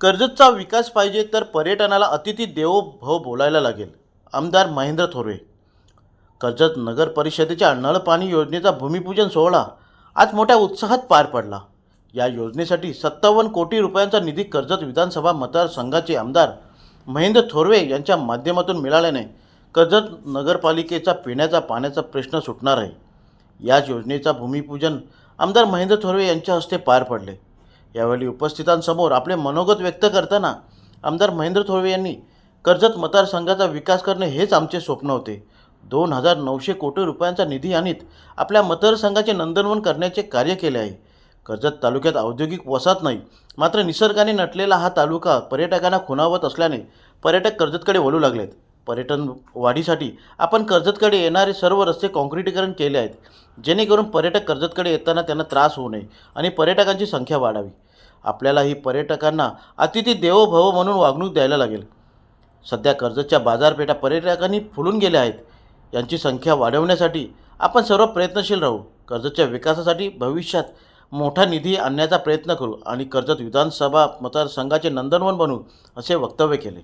कर्जतचा विकास पाहिजे तर पर्यटनाला अतिथी देवो भव बोलायला लागेल. आमदार महेंद्र थोरवे. कर्जत नगर परिषदेच्या नळपाणी योजनेचा भूमिपूजन सोहळा आज मोठ्या उत्साहात पार पडला. या योजनेसाठी 57 कोटी रुपयांचा निधी कर्जत विधानसभा मतदारसंघाचे आमदार महेंद्र थोरवे यांच्या माध्यमातून मिळाल्याने कर्जत नगरपालिकेचा पिण्याचा पाण्याचा प्रश्न सुटणार आहे. याच योजनेचा भूमिपूजन आमदार महेंद्र थोरवे यांच्या हस्ते पार पडले. यावेळी उपस्थितांसमोर आपले मनोगत व्यक्त करताना आमदार महेंद्र थोरवे यांनी कर्जत मतदारसंघाचा विकास करणे हेच आमचे स्वप्न होते. 2,900 कोटी रुपयांचा निधी आणीत आपल्या मतदारसंघाचे नंदनवन करण्याचे कार्य केले आहे. कर्जत तालुक्यात औद्योगिक वसाहत नाही, मात्र निसर्गाने नटलेला हा तालुका पर्यटकांना खुणावत असल्याने पर्यटक कर्जतकडे वळू लागलेत. पर्यटन वाढीसाठी आपण कर्जतकडे येणारे सर्व रस्ते काँक्रिटीकरण केले आहेत, जेणेकरून पर्यटक कर्जतकडे येताना त्यांना त्रास होऊ नये आणि पर्यटकांची संख्या वाढावी. आपल्यालाही पर्यटकांना अतिथी देवो भव म्हणून वागणूक द्यायला लागेल. सध्या कर्जतच्या बाजारपेठा पर्यटकांनी फुलून गेल्या आहेत. यांची संख्या वाढवण्यासाठी आपण सर्व प्रयत्नशील राहू. कर्जतच्या विकासासाठी भविष्यात मोठा निधी आणण्याचा प्रयत्न करू आणि कर्जत विधानसभा मतदारसंघाचे नंदनवन बनवू, असे वक्तव्य केले.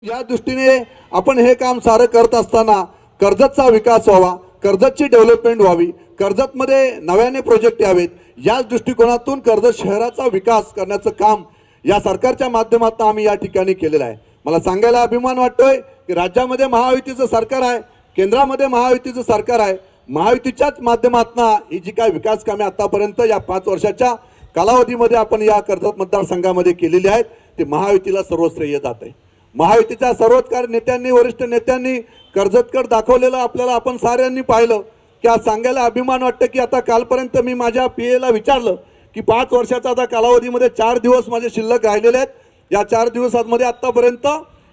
या दृष्टीने आपण हे काम सारं करत असताना कर्जतचा विकास व्हावा, कर्जतची डेव्हलपमेंट व्हावी, कर्जतमध्ये नव्याने प्रोजेक्ट यावेत, याच दृष्टिकोनातून कर्जत शहराचा विकास करण्याचं काम या सरकारच्या माध्यमातून आम्ही या ठिकाणी केलेलं आहे. मला सांगायला अभिमान वाटतोय की राज्यामध्ये महायुतीचं सरकार आहे, केंद्रामध्ये महायुतीचं सरकार आहे. महायुतीच्याच माध्यमातून ही जी काय विकास कामे आतापर्यंत या 5 वर्षाच्या कालावधीमध्ये आपण या कर्जत मतदारसंघामध्ये केलेली आहेत, ते महायुतीला सर्व श्रेय जात आहे. महायुतीच्या सर्वच नेत्यांनी, वरिष्ठ नेत्यांनी कर्जतकडे दाखवलेलं आपल्याला आपण साऱ्यांनी पाहिलं की आज सांगायला अभिमान वाटतं की आता कालपर्यंत मी माझ्या पीएला विचारलं की 5 वर्षाचा आता कालावधीमध्ये 4 दिवस माझे शिल्लक राहिलेले आहेत. या 4 दिवसांमध्ये आत्तापर्यंत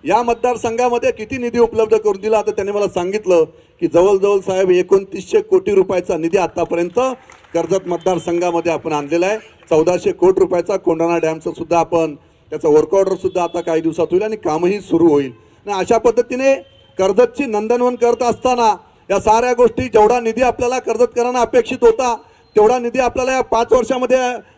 या मतदारसंघामध्ये किती निधी उपलब्ध करून दिला, तर त्यांनी मला सांगितलं की जवळजवळ साहेब 2900 कोटी रुपयाचा निधी आत्तापर्यंत कर्जत मतदारसंघामध्ये आपण आणलेला आहे. 1400 कोटी रुपयाचा कोंढाणा डॅमचं सुद्धा आपण त्याचा वर्क ऑर्डर सुद्धा आता काही दिवसात होईल आणि कामही सुरू होईल. आणि अशा पद्धतीने कर्जतची नंदनवन करत असताना या साऱ्या गोष्टी, जेवढा निधी आपल्याला कर्जतकरांना अपेक्षित होता तेवढा निधी आपल्याला या 5 वर्षामध्ये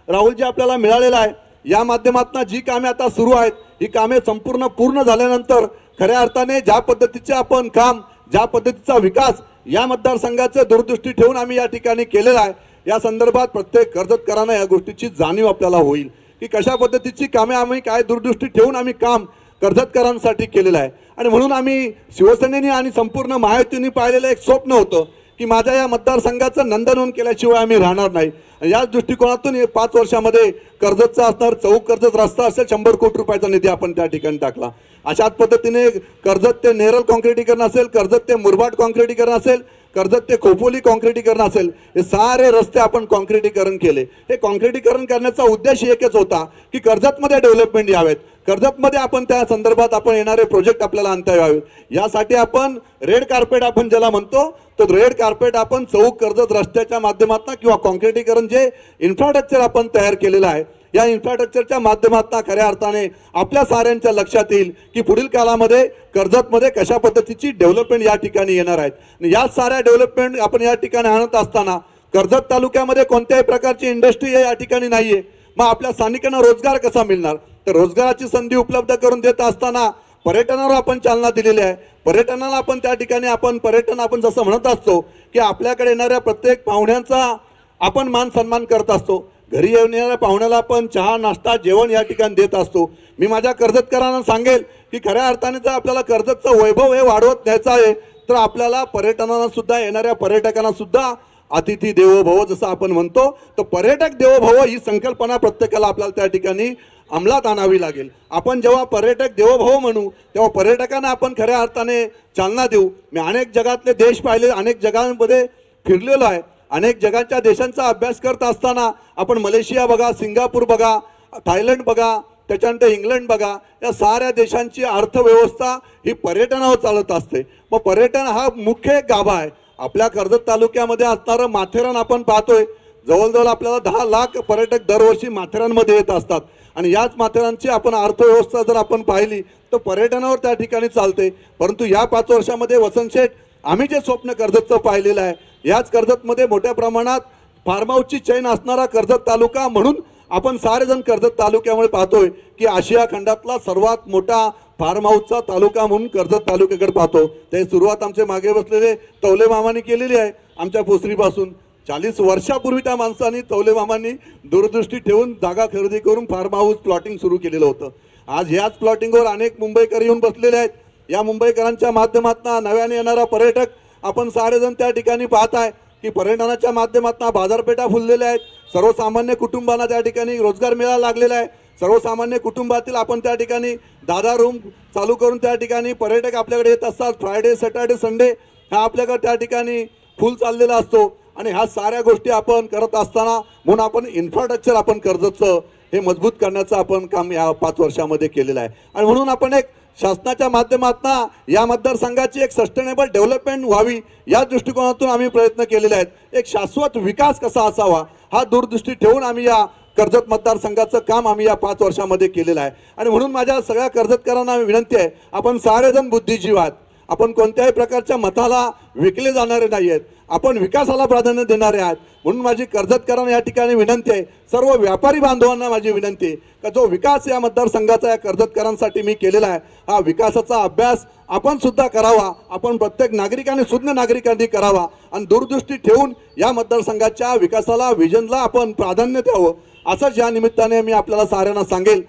राहुलजी आपल्याला मिळालेला आहे. या माध्यमातून जी कामे आता सुरू आहेत, ही कामे संपूर्ण पूर्ण झाल्यानंतर खऱ्या अर्थाने ज्या पद्धतीचे आपण काम, ज्या पद्धतीचा विकास या मतदारसंघाचं दूरदृष्टी ठेवून आम्ही या ठिकाणी केलेला आहे, या संदर्भात प्रत्येक कर्जतकरांना या गोष्टीची जाणीव आपल्याला होईल की कशा पद्धतीची कामे आम्ही काय दूरदृष्टी ठेवून आम्ही काम कर्जतकरांसाठी केलेलं आहे. आणि म्हणून आम्ही शिवसेनेने आणि संपूर्ण महायुतीने पाहिलेलं एक स्वप्न होतं की माझ्या या मतदारसंघाचं नंदनवन केल्याशिवाय आम्ही राहणार नाही. याच दृष्टिकोनातून 5 वर्षामध्ये कर्जतचा असणार चौक कर्जत रस्ता असेल, 100 कोटी रुपयाचा निधी आपण त्या ठिकाणी टाकला. अशाच पद्धतीने कर्जत ते नेरळ काँक्रिटीकरण असेल, कर्जत ते मुरबाड काँक्रिटीकरण असेल, कर्जत ते खोपोली काँक्रिटीकरण असेल, हे सारे रस्ते आपण काँक्रिटीकरण केले. हे काँक्रिटीकरण करण्याचा उद्देश एकच होता की कर्जतमध्ये डेव्हलपमेंट यावेत, कर्जतमध्ये आपण त्या संदर्भात आपण येणारे प्रोजेक्ट आपल्याला आणता यावेत. यासाठी आपण रेड कार्पेट आपण ज्याला म्हणतो, तर रेड कार्पेट आपण चौक कर्जत रस्त्याच्या माध्यमातून किंवा काँक्रिटीकरण जे इन्फ्रास्ट्रक्चर आपण तयार केलेलं आहे, या इन्फ्रास्ट्रक्चरच्या माध्यमातून खऱ्या अर्थाने आपल्या साऱ्यांच्या लक्षात येईल की पुढील काळामध्ये कर्जतमध्ये कशा पद्धतीची डेव्हलपमेंट या ठिकाणी येणार आहेत. या साऱ्या डेव्हलपमेंट आपण या ठिकाणी आणत असताना कर्जत तालुक्यामध्ये कोणत्याही प्रकारची इंडस्ट्री या ठिकाणी नाहीये. मग आपल्या स्थानिकांना रोजगार कसा मिळणार, तर रोजगाराची संधी उपलब्ध करून देत असताना पर्यटनावर आपण चालना दिलेली आहे. पर्यटनाला आपण त्या ठिकाणी आपण पर्यटन आपण जसं म्हणत असतो की आपल्याकडे येणाऱ्या प्रत्येक पाहुण्यांचा आपण मान सन्मान करत असतो. घरी येणाऱ्या पाहुण्याला आपण चहा, नाश्ता, जेवण या ठिकाणी देत असतो. मी माझ्या कर्जतकरांना सांगेल की खऱ्या अर्थाने जर आपल्याला कर्जतचं वैभव हे वाढवत न्यायचं आहे, तर आपल्याला पर्यटनाला सुद्धा, येणाऱ्या पर्यटकांना सुद्धा अतिथी देवो भव जसं आपण म्हणतो, तर पर्यटक देवो भव ही संकल्पना प्रत्येकाला आपल्याला त्या ठिकाणी अंमलात आणावी लागेल. आपण जेव्हा पर्यटक देवो भव म्हणू तेव्हा पर्यटकांना आपण खऱ्या अर्थाने चालना देऊ. मी अनेक जगातले देश पाहिले, अनेक जगांमध्ये फिरलेलो आहे. अनेक जगाच्या देशांचा अभ्यास करत असताना आपण मलेशिया बघा, सिंगापूर बघा, थायलंड बघा, त्याच्यानंतर इंग्लंड बघा, या साऱ्या देशांची अर्थव्यवस्था ही पर्यटनावर चालत असते. मग पर्यटन हा मुख्य गाभा आहे. आपल्या कर्जत तालुक्यामध्ये असणारं माथेरान आपण पाहतोय, जवळजवळ आपल्याला 10 लाख पर्यटक दरवर्षी माथेरानमध्ये येत असतात. आणि याच माथेरानची आपण अर्थव्यवस्था जर आपण पाहिली तर पर्यटनावर त्या ठिकाणी चालते. परंतु या 5 वर्षामध्ये वसंत शेठ आम्ही जे स्वप्न कर्जतचं पाहिलेलं आहे, याच कर्जतमध्ये मोठ्या प्रमाणात फार्म हाऊसची चैन असणारा कर्जत तालुका म्हणून आपण सारेजण कर्जत तालुक्यामुळे पाहतोय की आशिया खंडातला सर्वात मोठा फार्म हाऊसचा तालुका म्हणून कर्जत तालुक्याकडे पाहतो. ते सुरुवात आमचे मागे बसलेले तवले मामांनी केलेली आहे. आमच्या भोसरीपासून 40 वर्षापूर्वी त्या माणसांनी तवले मामांनी दूरदृष्टी ठेवून जागा खरेदी करून फार्म हाऊस प्लॉटिंग सुरू केलेलं होतं. आज ह्याच प्लॉटिंगवर अनेक मुंबईकर येऊन बसलेले आहेत. या मुंबईकरांच्या माध्यमातून नव्याने येणारा पर्यटक आपण सारेजण त्या ठिकाणी पाहत आहे की पर्यटनाच्या माध्यमातून बाजारपेठा फुललेल्या आहेत. सर्वसामान्य कुटुंबांना त्या ठिकाणी रोजगार मिळायला लागलेला आहे. सर्वसामान्य कुटुंबातील आपण त्या ठिकाणी दादा रूम चालू करून त्या ठिकाणी पर्यटक आपल्याकडे येत असतात. फ्रायडे सॅटर्डे संडे हा आपल्याकडे त्या ठिकाणी फुल चाललेला असतो आणि ह्या साऱ्या गोष्टी आपण करत असताना म्हणून आपण इन्फ्रास्ट्रक्चर आपण कर्जतचं हे मजबूत करण्याचं आपण काम या 5 वर्षामध्ये केलेलं आहे. आणि म्हणून आपण एक शासनाच्या माध्यमातून या मतदारसंघाची एक सस्टेनेबल डेव्हलपमेंट व्हावी या दृष्टिकोनातून आम्ही प्रयत्न केलेले आहेत. एक शाश्वत विकास कसा असावा हा दूरदृष्टी ठेवून आम्ही या कर्जत मतदारसंघाचं काम आम्ही या 5 वर्षामध्ये केलेलं आहे. आणि म्हणून माझ्या सगळ्या कर्जतकरांना विनंती आहे, आपण सारेजण बुद्धिजीवी आहात. आपण कोणत्याही प्रकारच्या मताला विकले जाणारे नाही आहेत. आपण विकासाला प्राधान्य देणारे आहात. म्हणून माझी कर्जतकरांना या ठिकाणी विनंती आहे, सर्व व्यापारी बांधवांना माझी विनंती आहे का जो विकास या मतदारसंघाचा या कर्जतकरांसाठी मी केलेला आहे हा विकासाचा अभ्यास आपण सुद्धा करावा. आपण प्रत्येक नागरिकाने सुज्ञ नागरिकांनी करावा आणि दूरदृष्टी ठेवून या मतदारसंघाच्या विकासाला विजनला आपण प्राधान्य द्यावं. असंच या निमित्ताने मी आपल्याला साऱ्यांना सांगेल